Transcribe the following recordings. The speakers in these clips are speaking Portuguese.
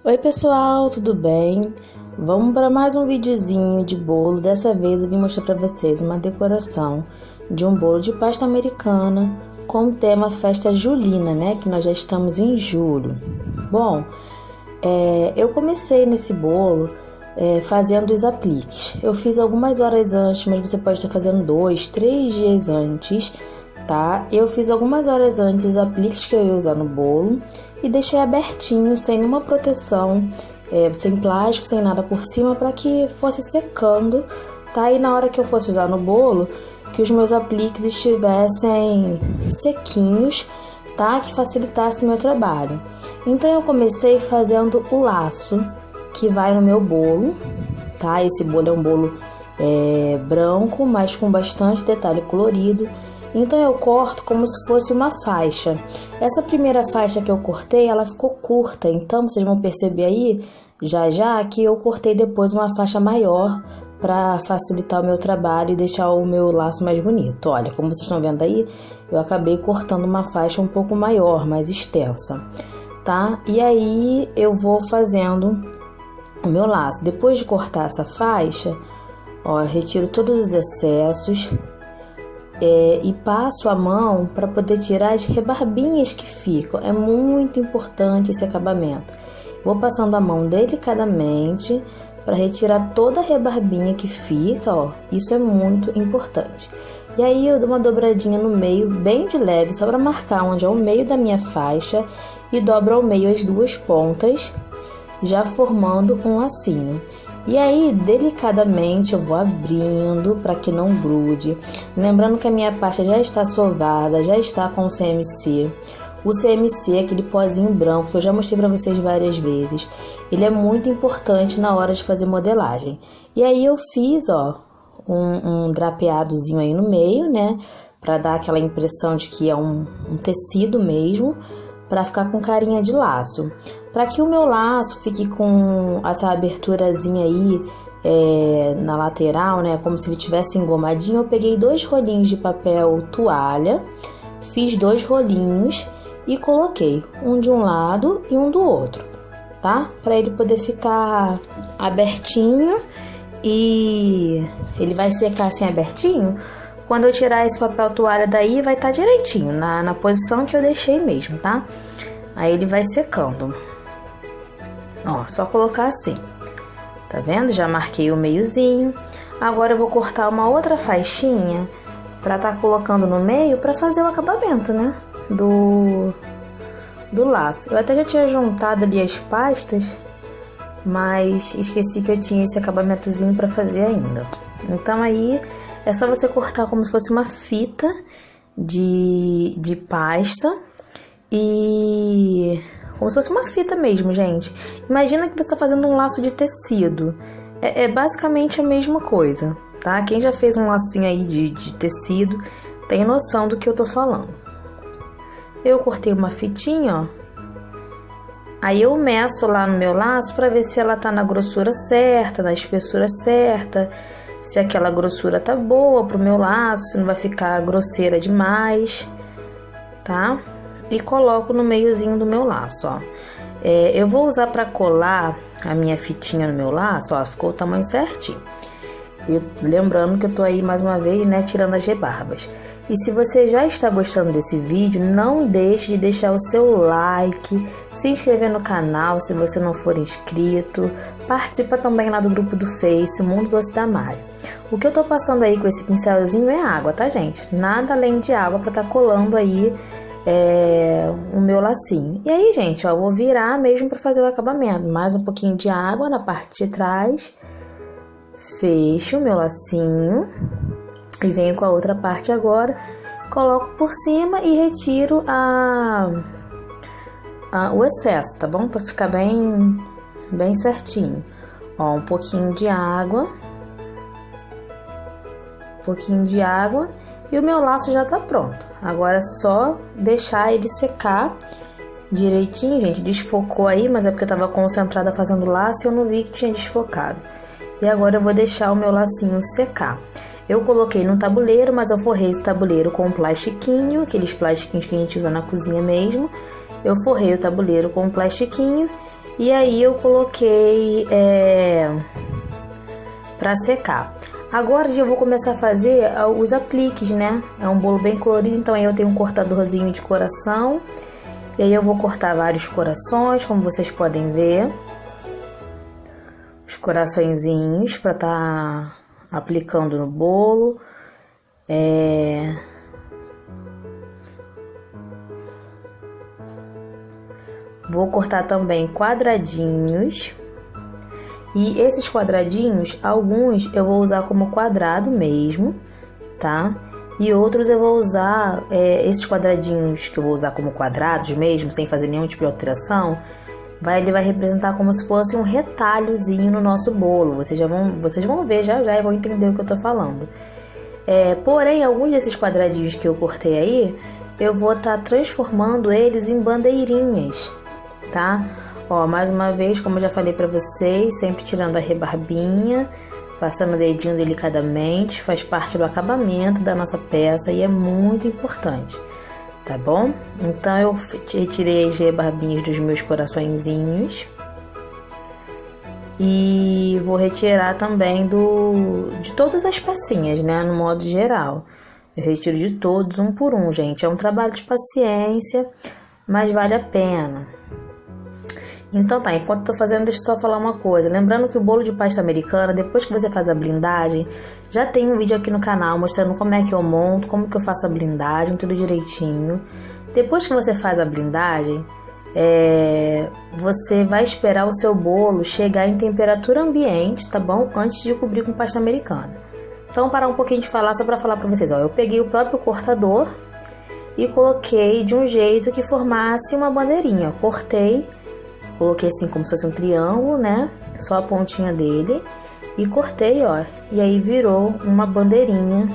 Oi pessoal, tudo bem? Vamos para mais um videozinho de bolo. Dessa vez eu vim mostrar para vocês uma decoração de um bolo de pasta americana com o tema festa julina, né? Que nós já estamos em julho. Bom, eu comecei nesse bolo fazendo os apliques. Eu fiz algumas horas antes, mas você pode estar fazendo 2, 3 dias antes, tá? Eu fiz algumas horas antes os apliques que eu ia usar no bolo e deixei abertinho, sem nenhuma proteção, sem plástico, sem nada por cima, para que fosse secando, tá? E na hora que eu fosse usar no bolo, que os meus apliques estivessem sequinhos, tá? Que facilitasse o meu trabalho. Então eu comecei fazendo o laço que vai no meu bolo, tá? Esse bolo é um bolo branco, mas com bastante detalhe colorido. Então eu corto como se fosse uma faixa. Essa primeira faixa que eu cortei, ela ficou curta, então vocês vão perceber aí já que eu cortei depois uma faixa maior para facilitar o meu trabalho e deixar o meu laço mais bonito. Olha, como vocês estão vendo aí, eu acabei cortando uma faixa um pouco maior, mais extensa, tá? E aí eu vou fazendo o meu laço. Depois de cortar essa faixa, ó, eu retiro todos os excessos e passo a mão para poder tirar as rebarbinhas que ficam. É muito importante esse acabamento. Vou passando a mão delicadamente para retirar toda a rebarbinha que fica, ó. Isso é muito importante. E aí eu dou uma dobradinha no meio, bem de leve, só para marcar onde é o meio da minha faixa, e dobro ao meio as duas pontas, já formando um lacinho. E aí, delicadamente, eu vou abrindo para que não grude. Lembrando que a minha pasta já está sovada, já está com o CMC. O CMC é aquele pozinho branco que eu já mostrei para vocês várias vezes. Ele é muito importante na hora de fazer modelagem. E aí eu fiz, ó, um drapeadozinho aí no meio, né? Para dar aquela impressão de que é um tecido mesmo, para ficar com carinha de laço. Para que o meu laço fique com essa aberturazinha aí na lateral, né, como se ele tivesse engomadinho, eu peguei 2 rolinhos de papel toalha, fiz 2 rolinhos e coloquei um de um lado e um do outro, tá? Para ele poder ficar abertinho e ele vai secar assim abertinho. Quando eu tirar esse papel toalha daí, vai estar direitinho, na posição que eu deixei mesmo, tá? Aí ele vai secando. Ó, só colocar assim. Tá vendo? Já marquei o meiozinho. Agora eu vou cortar uma outra faixinha pra tá colocando no meio pra fazer o acabamento, né? Do laço. Eu até já tinha juntado ali as pastas, mas esqueci que eu tinha esse acabamentozinho pra fazer ainda. Então aí é só você cortar como se fosse uma fita de pasta e como se fosse uma fita mesmo, gente. Imagina que você está fazendo um laço de tecido. É basicamente a mesma coisa, tá? Quem já fez um lacinho aí de tecido tem noção do que eu tô falando. Eu cortei uma fitinha, ó. Aí eu meço lá no meu laço para ver se ela tá na grossura certa, na espessura certa, se aquela grossura tá boa pro meu laço, se não vai ficar grosseira demais, tá? E coloco no meiozinho do meu laço, ó. Eu vou usar para colar a minha fitinha no meu laço, ó, ficou o tamanho certinho. E lembrando que eu tô aí mais uma vez, né, tirando as rebarbas. E se você já está gostando desse vídeo, não deixe de deixar o seu like, se inscrever no canal se você não for inscrito, participa também lá do grupo do Face, Mundo Doce da Mari. O que eu tô passando aí com esse pincelzinho é água, tá, gente? Nada além de água para tá colando aí o meu lacinho. E aí, gente, ó, eu vou virar mesmo para fazer o acabamento. Mais um pouquinho de água na parte de trás. Fecho o meu lacinho e venho com a outra parte agora, coloco por cima e retiro o excesso, tá bom? Para ficar bem certinho. Ó, um pouquinho de água e o meu laço já tá pronto. Agora é só deixar ele secar direitinho, gente. Desfocou aí, mas é porque eu tava concentrada fazendo laço e eu não vi que tinha desfocado. E agora eu vou deixar o meu lacinho secar. Eu coloquei no tabuleiro, mas eu forrei esse tabuleiro com um plastiquinho, aqueles plastiquinhos que a gente usa na cozinha mesmo. Eu forrei o tabuleiro com um plastiquinho E aí eu coloquei para secar. Agora eu vou começar a fazer os apliques, né? É um bolo bem colorido, então aí eu tenho um cortadorzinho de coração. E aí eu vou cortar vários corações, como vocês podem ver. Os coraçõezinhos para estar aplicando no bolo. Vou cortar também quadradinhos. E esses quadradinhos, alguns eu vou usar como quadrado mesmo, tá? E outros eu vou usar, esses quadradinhos que eu vou usar como quadrados mesmo, sem fazer nenhum tipo de alteração, ele vai representar como se fosse um retalhozinho no nosso bolo. Vocês vão ver já e vão entender o que eu tô falando. Porém, alguns desses quadradinhos que eu cortei aí, eu vou estar transformando eles em bandeirinhas, tá? Ó, mais uma vez, como eu já falei pra vocês, sempre tirando a rebarbinha, passando o dedinho delicadamente, faz parte do acabamento da nossa peça e é muito importante, tá bom? Então eu retirei as rebarbinhas dos meus coraçõezinhos e vou retirar também de todas as pecinhas, né, no modo geral. Eu retiro de todos, um por um, gente. É um trabalho de paciência, mas vale a pena. Então tá, enquanto eu tô fazendo, deixa eu só falar uma coisa. Lembrando que o bolo de pasta americana, depois que você faz a blindagem, já tem um vídeo aqui no canal mostrando como é que eu monto, como que eu faço a blindagem, tudo direitinho. Depois que você faz a blindagem, você vai esperar o seu bolo chegar em temperatura ambiente, tá bom? Antes de cobrir com pasta americana. Então, vou parar um pouquinho de falar, só pra falar pra vocês. Ó, eu peguei o próprio cortador e coloquei de um jeito que formasse uma bandeirinha. Cortei. Coloquei assim como se fosse um triângulo, né? Só a pontinha dele. E cortei, ó. E aí virou uma bandeirinha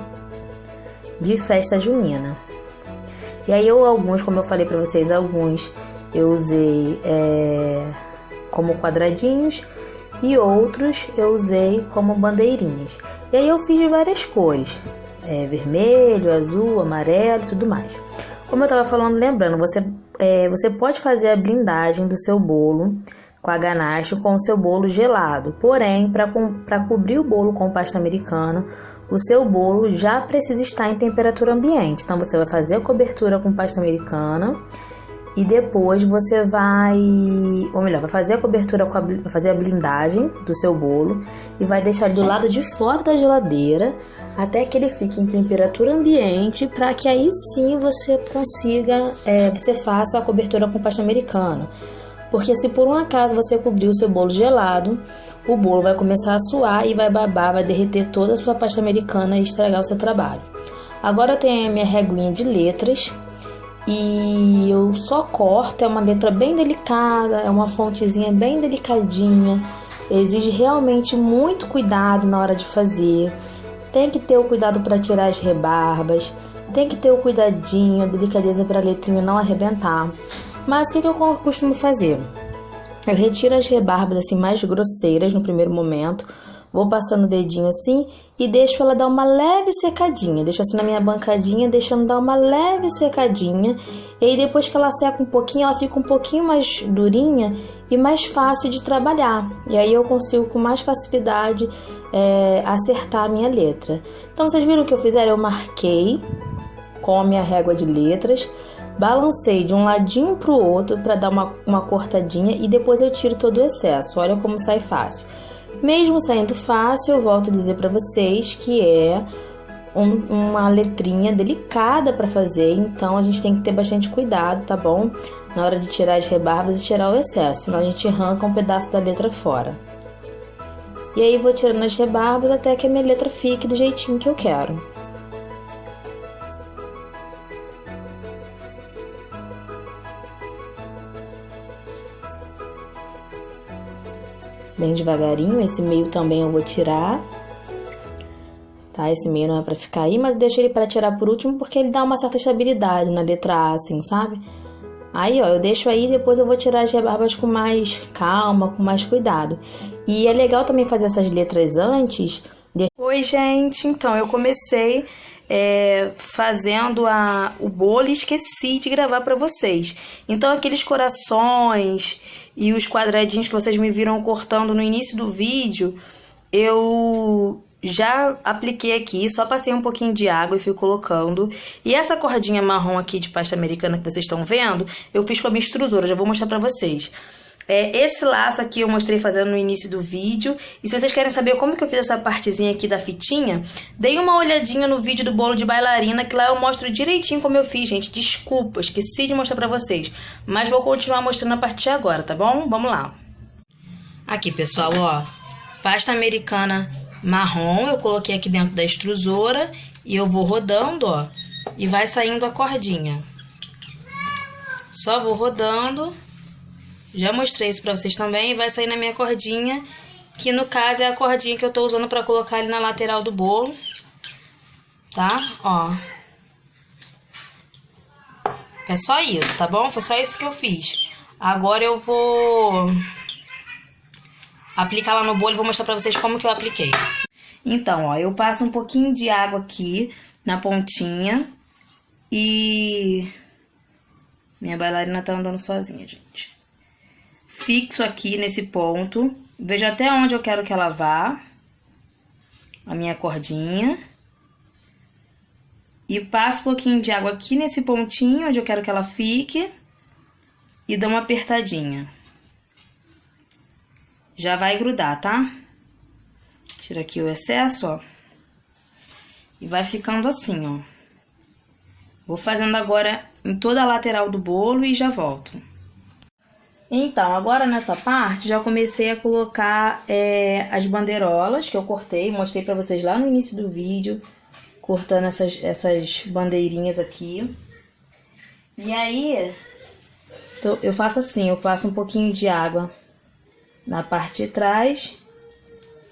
de festa junina. E aí alguns, como eu falei pra vocês, alguns eu usei como quadradinhos. E outros eu usei como bandeirinhas. E aí eu fiz de várias cores. Vermelho, azul, amarelo e tudo mais. Como eu estava falando, lembrando, você pode fazer a blindagem do seu bolo com a ganache com o seu bolo gelado. Porém, para cobrir o bolo com pasta americana, o seu bolo já precisa estar em temperatura ambiente. Então, você vai fazer a cobertura com pasta americana e depois você vai fazer a cobertura, vai fazer a blindagem do seu bolo e vai deixar ele do lado de fora da geladeira até que ele fique em temperatura ambiente, para que aí sim você consiga, você faça a cobertura com pasta americana. Porque se por um acaso você cobrir o seu bolo gelado, o bolo vai começar a suar e vai babar, vai derreter toda a sua pasta americana e estragar o seu trabalho. Agora eu tenho a minha reguinha de letras e eu só corto, é uma letra bem delicada, é uma fontezinha bem delicadinha, exige realmente muito cuidado na hora de fazer. Tem que ter o cuidado para tirar as rebarbas, tem que ter o cuidadinho, a delicadeza para a letrinha não arrebentar. Mas o que eu costumo fazer? Eu retiro as rebarbas assim mais grosseiras no primeiro momento, vou passando o dedinho assim e deixo ela dar uma leve secadinha. Deixo assim na minha bancadinha, deixando dar uma leve secadinha. E aí depois que ela seca um pouquinho, ela fica um pouquinho mais durinha e mais fácil de trabalhar. E aí eu consigo com mais facilidade acertar a minha letra. Então vocês viram o que eu fiz? Eu marquei com a minha régua de letras, balancei de um ladinho para o outro para dar uma cortadinha e depois eu tiro todo o excesso. Olha como sai fácil. Mesmo saindo fácil, eu volto a dizer para vocês que é uma letrinha delicada para fazer, então a gente tem que ter bastante cuidado, tá bom? Na hora de tirar as rebarbas e tirar o excesso, senão a gente arranca um pedaço da letra fora. E aí vou tirando as rebarbas até que a minha letra fique do jeitinho que eu quero. Bem devagarinho, esse meio também eu vou tirar, tá? Esse meio não é pra ficar aí, mas deixo ele pra tirar por último porque ele dá uma certa estabilidade na letra A, assim, sabe? Aí, ó, eu deixo aí, depois eu vou tirar as rebarbas com mais calma, com mais cuidado. E é legal também fazer essas letras antes. Oi, gente! Então, eu comecei fazendo o bolo e esqueci de gravar para vocês. Então aqueles corações e os quadradinhos que vocês me viram cortando no início do vídeo, eu já apliquei aqui, só passei um pouquinho de água e fui colocando. E essa cordinha marrom aqui de pasta americana que vocês estão vendo, eu fiz com a minha extrusora, já vou mostrar pra vocês. Esse laço aqui eu mostrei fazendo no início do vídeo. E se vocês querem saber como que eu fiz essa partezinha aqui da fitinha, deem uma olhadinha no vídeo do bolo de bailarina, que lá eu mostro direitinho como eu fiz, gente. Desculpa, esqueci de mostrar pra vocês, mas vou continuar mostrando a partir de agora, tá bom? Vamos lá. Aqui, pessoal, ó, pasta americana marrom, eu coloquei aqui dentro da extrusora e eu vou rodando, ó, e vai saindo a cordinha. Só vou rodando. Já mostrei isso pra vocês também, e vai sair na minha cordinha, que no caso é a cordinha que eu tô usando pra colocar ali na lateral do bolo, tá? Ó. É só isso, tá bom? Foi só isso que eu fiz. Agora eu vou aplicar lá no bolo e vou mostrar pra vocês como que eu apliquei. Então, ó, eu passo um pouquinho de água aqui na pontinha e minha bailarina tá andando sozinha, gente. Fixo aqui nesse ponto, vejo até onde eu quero que ela vá, a minha cordinha. E passo um pouquinho de água aqui nesse pontinho, onde eu quero que ela fique, e dou uma apertadinha. Já vai grudar, tá? Tira aqui o excesso, ó. E vai ficando assim, ó. Vou fazendo agora em toda a lateral do bolo e já volto. Então, agora nessa parte, já comecei a colocar as bandeirolas que eu cortei. Mostrei pra vocês lá no início do vídeo, cortando essas bandeirinhas aqui. E aí, eu faço assim, eu passo um pouquinho de água na parte de trás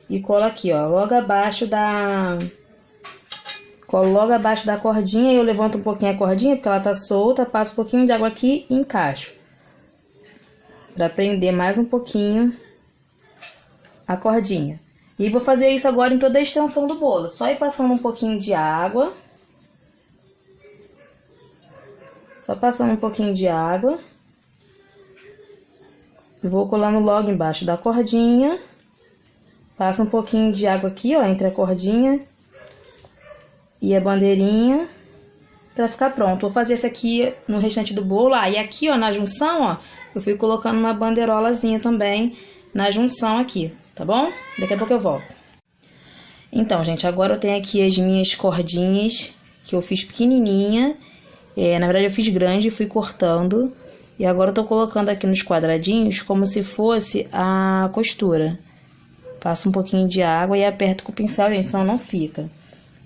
e colo aqui, ó, logo abaixo da... Colo logo abaixo da cordinha e eu levanto um pouquinho a cordinha, porque ela tá solta, passo um pouquinho de água aqui e encaixo. Pra prender mais um pouquinho a cordinha. E vou fazer isso agora em toda a extensão do bolo. Só ir passando um pouquinho de água. Só passando um pouquinho de água. E vou colando logo embaixo da cordinha. Passa um pouquinho de água aqui, ó, entre a cordinha e a bandeirinha, pra ficar pronto. Vou fazer isso aqui no restante do bolo. E aqui, ó, na junção, ó, eu fui colocando uma bandeirolazinha também na junção aqui, tá bom? Daqui a pouco eu volto. Então, gente, agora eu tenho aqui as minhas cordinhas que eu fiz pequenininha. Na verdade, eu fiz grande e fui cortando. E agora eu tô colocando aqui nos quadradinhos como se fosse a costura. Passo um pouquinho de água e aperto com o pincel, gente, senão não fica.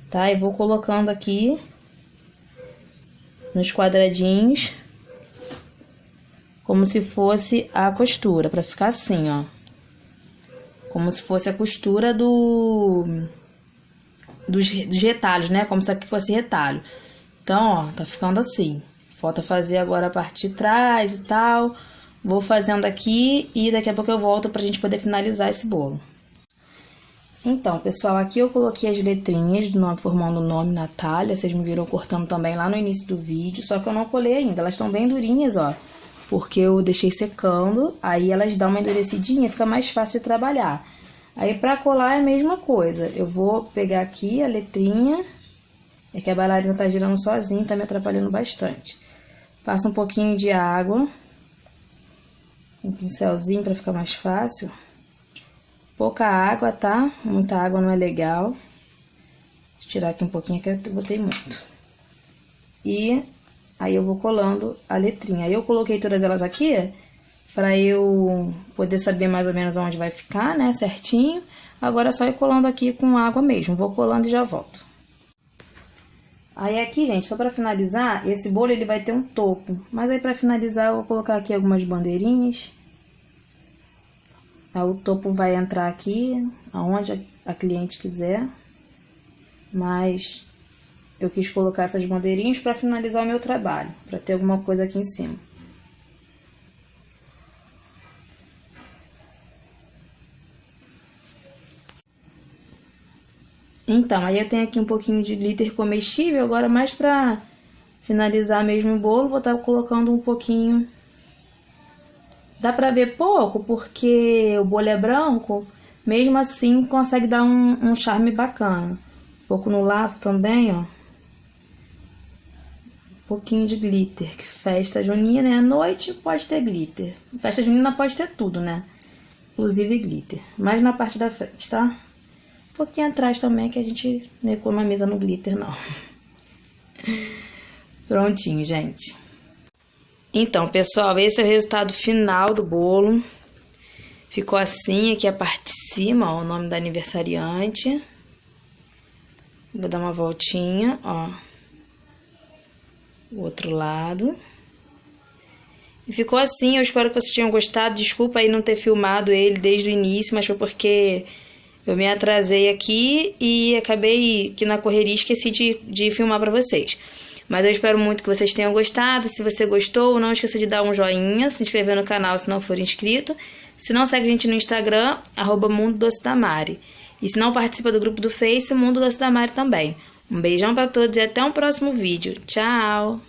Tá? E vou colocando aqui nos quadradinhos como se fosse a costura, pra ficar assim, ó. Como se fosse a costura dos retalhos, né? Como se aqui fosse retalho. Então, ó, tá ficando assim. Falta fazer agora a parte de trás e tal. Vou fazendo aqui e daqui a pouco eu volto pra gente poder finalizar esse bolo. Então, pessoal, aqui eu coloquei as letrinhas do nome, formando o nome Natália. Vocês me viram cortando também lá no início do vídeo, só que eu não colei ainda. Elas estão bem durinhas, ó, porque eu deixei secando, aí elas dão uma endurecidinha, fica mais fácil de trabalhar. Aí pra colar é a mesma coisa. Eu vou pegar aqui a letrinha, é que a bailarina tá girando sozinha, tá me atrapalhando bastante. Passo um pouquinho de água, um pincelzinho pra ficar mais fácil. Pouca água, tá? Muita água não é legal. Vou tirar aqui um pouquinho que eu botei muito. E aí eu vou colando a letrinha. Aí eu coloquei todas elas aqui pra eu poder saber mais ou menos onde vai ficar, né? Certinho. Agora é só ir colando aqui com água mesmo. Vou colando e já volto. Aí aqui, gente, só pra finalizar, esse bolo ele vai ter um topo. Mas aí pra finalizar eu vou colocar aqui algumas bandeirinhas. Aí o topo vai entrar aqui, aonde a cliente quiser. Mas eu quis colocar essas bandeirinhas para finalizar o meu trabalho, para ter alguma coisa aqui em cima. Então, aí eu tenho aqui um pouquinho de glitter comestível, agora mais pra finalizar mesmo o bolo, vou estar colocando um pouquinho. Dá pra ver pouco, porque o bolo é branco, mesmo assim consegue dar um charme bacana. Um pouco no laço também, ó. Um pouquinho de glitter, que festa junina, né? À noite pode ter glitter. Festa junina pode ter tudo, né? Inclusive glitter. Mais na parte da frente, tá? Um pouquinho atrás também, que a gente não economiza no glitter, não. Prontinho, gente. Então, pessoal, esse é o resultado final do bolo. Ficou assim, aqui a parte de cima, ó, o nome da aniversariante. Vou dar uma voltinha, ó. O outro lado. E ficou assim, eu espero que vocês tenham gostado. Desculpa aí não ter filmado ele desde o início, mas foi porque eu me atrasei aqui e acabei que na correria esqueci de filmar pra vocês. Mas eu espero muito que vocês tenham gostado. Se você gostou, não esqueça de dar um joinha, se inscrever no canal se não for inscrito. Se não, segue a gente no Instagram, @Mundo Doce da Mari. E se não participa do grupo do Face, Mundo Doce da Mari também. Um beijão pra todos e até um próximo vídeo. Tchau!